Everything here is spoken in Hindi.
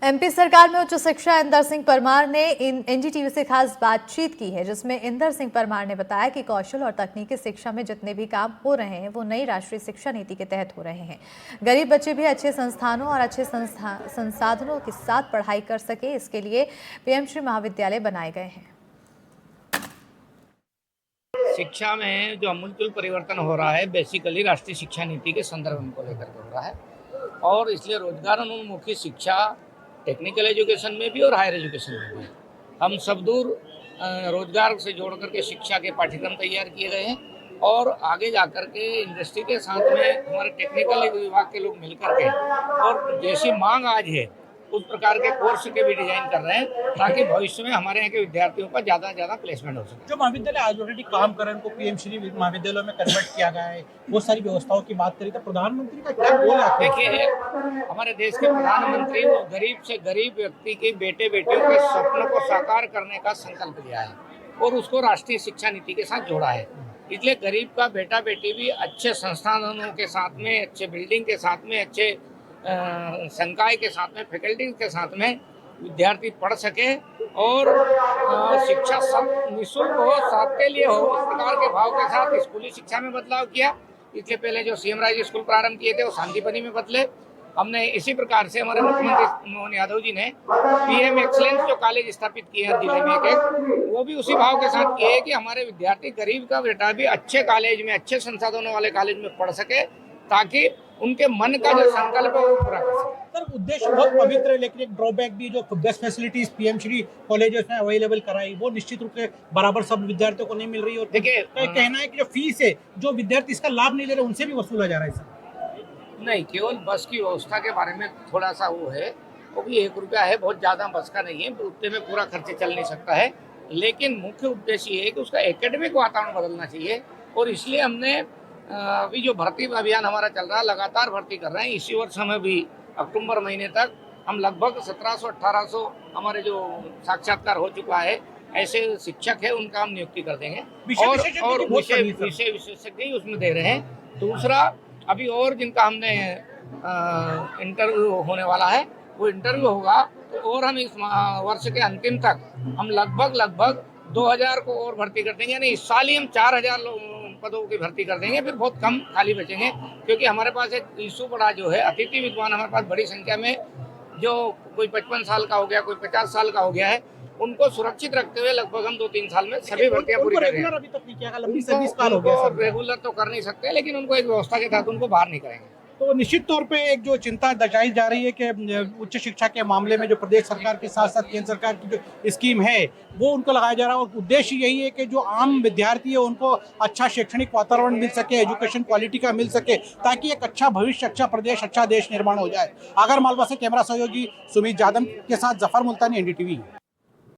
एमपी सरकार में उच्च शिक्षा इंदर सिंह परमार ने एनडीटीवी से खास बातचीत की है, जिसमें इंदर सिंह परमार ने बताया कि कौशल और तकनीकी शिक्षा में जितने भी काम हो रहे हैं वो नई राष्ट्रीय शिक्षा नीति के तहत हो रहे हैं। गरीब बच्चे भी अच्छे संस्थानों और अच्छे संसाधनों के साथ पढ़ाई कर सके, इसके लिए पीएम श्री महाविद्यालय बनाए गए हैं। शिक्षा में जो अमूलचूल परिवर्तन हो रहा है बेसिकली राष्ट्रीय शिक्षा नीति के संदर्भ को लेकर के हो रहा है और इसलिए रोजगार उन्मुखी शिक्षा टेक्निकल एजुकेशन में भी और हायर एजुकेशन में भी हम सब दूर रोजगार से जोड़ करके शिक्षा के पाठ्यक्रम तैयार किए गए हैं और आगे जाकर के इंडस्ट्री के साथ में हमारे टेक्निकल विभाग के लोग मिलकर के और जैसी मांग आज है उस प्रकार के कोर्स के भी डिजाइन कर रहे हैं ताकि भविष्य में हमारे यहाँ के विद्यार्थियों का ज़्यादा से ज़्यादा प्लेसमेंट हो सके। जो महाविद्यालय आज ऑलरेडी काम कर रहे हैं उनको पीएम श्री महाविद्यालयों में कन्वर्ट किया गया है, बहुत सारी व्यवस्थाओं की बात करें तो प्रधानमंत्री का क्या गोल है? देखिए, हमारे देश के प्रधानमंत्री वो गरीब से गरीब व्यक्ति के बेटे बेटियों के सपनों को साकार करने का संकल्प लिया है और उसको राष्ट्रीय शिक्षा नीति के साथ जोड़ा है। इसलिए गरीब का बेटा बेटी भी अच्छे संस्थानों के साथ में, अच्छे बिल्डिंग के साथ में, अच्छे संकाय के साथ में, फैकल्टी के साथ में विद्यार्थी पढ़ सके और शिक्षा सब निःशुल्क हो, सबके लिए हो, इस प्रकार के भाव के साथ स्कूली शिक्षा में बदलाव किया। इसके पहले जो सीएम राइज स्कूल प्रारंभ किए थे वो शांतिपनी में बदले। हमने इसी प्रकार से हमारे मुख्यमंत्री मोहन यादव जी ने पीएम एक्सलेंस जो कॉलेज स्थापित किए हैं जिले में एक, वो भी उसी भाव के साथ किए कि हमारे विद्यार्थी गरीब का बेटा भी अच्छे कॉलेज में, अच्छे संसाधनों वाले कॉलेज में पढ़ सके ताकि उनके मन का जो संकल्प है वो पूरा कर सके। सर, उद्देश्य बहुत पवित्र है लेकिन एक ड्रॉबैक भी जो best facilities PM Shri colleges में अवेलेबल कराई वो निश्चित रूप से बराबर सब विद्यार्थियों को नहीं मिल रही। और देखिए, कहना है कि जो फीस है जो विद्यार्थी इसका लाभ नहीं ले रहे उनसे भी वसूला जा रहा है। सर नहीं, केवल बस की व्यवस्था के बारे में थोड़ा सा वो है, वो भी 1 रुपया है, बहुत ज़्यादा बस का नहीं है, उतने में पूरा खर्चे चल नहीं सकता है। लेकिन मुख्य उद्देश्य ये है कि उसका एकेडमिक वातावरण बदलना चाहिए और इसलिए हमने अभी जो भर्ती अभियान हमारा चल रहा है, लगातार भर्ती कर रहे हैं। इसी वर्ष हमें भी अक्टूबर महीने तक हम लगभग 1700-1800 हमारे जो साक्षात्कार हो चुका है ऐसे शिक्षक है उनका हम नियुक्ति कर देंगे और विषय विशेषज्ञ उसमें दे रहे हैं। दूसरा, अभी और जिनका हमने इंटरव्यू होने वाला है वो इंटरव्यू होगा तो और हम इस वर्ष के अंतिम तक हम लगभग 2000 को और भर्ती कर देंगे, यानी इस साल ही हम 4000 पदों की भर्ती कर देंगे। फिर बहुत कम खाली बचेंगे क्योंकि हमारे पास एक इशू बड़ा जो है अतिथि विद्वान हमारे पास बड़ी संख्या में, जो कोई 55 साल का हो गया, कोई 50 साल का हो गया है, उनको सुरक्षित रखते हुए लगभग हम 2-3 साल में सभी भर्तियां पूरी कर देंगे। अभी तक नहीं किया, लंबी सर्विस काल हो गया। रेगुलर तो कर नहीं सकते लेकिन उनको एक व्यवस्था के तहत उनको बाहर नहीं करेंगे। तो निश्चित तौर पे एक जो चिंता दर्शाई जा रही है कि उच्च शिक्षा के मामले में जो प्रदेश सरकार के साथ साथ केंद्र सरकार की जो स्कीम है वो उनको लगाया जा रहा है और उद्देश्य यही है कि जो आम विद्यार्थी है उनको अच्छा शैक्षणिक वातावरण मिल सके, एजुकेशन क्वालिटी का मिल सके ताकि एक अच्छा भविष्य, अच्छा प्रदेश, अच्छा देश निर्माण हो जाए। आगर मालवा से कैमरा सहयोगी सुमित जादव के साथ जफर मुल्तानी, एनडीटीवी।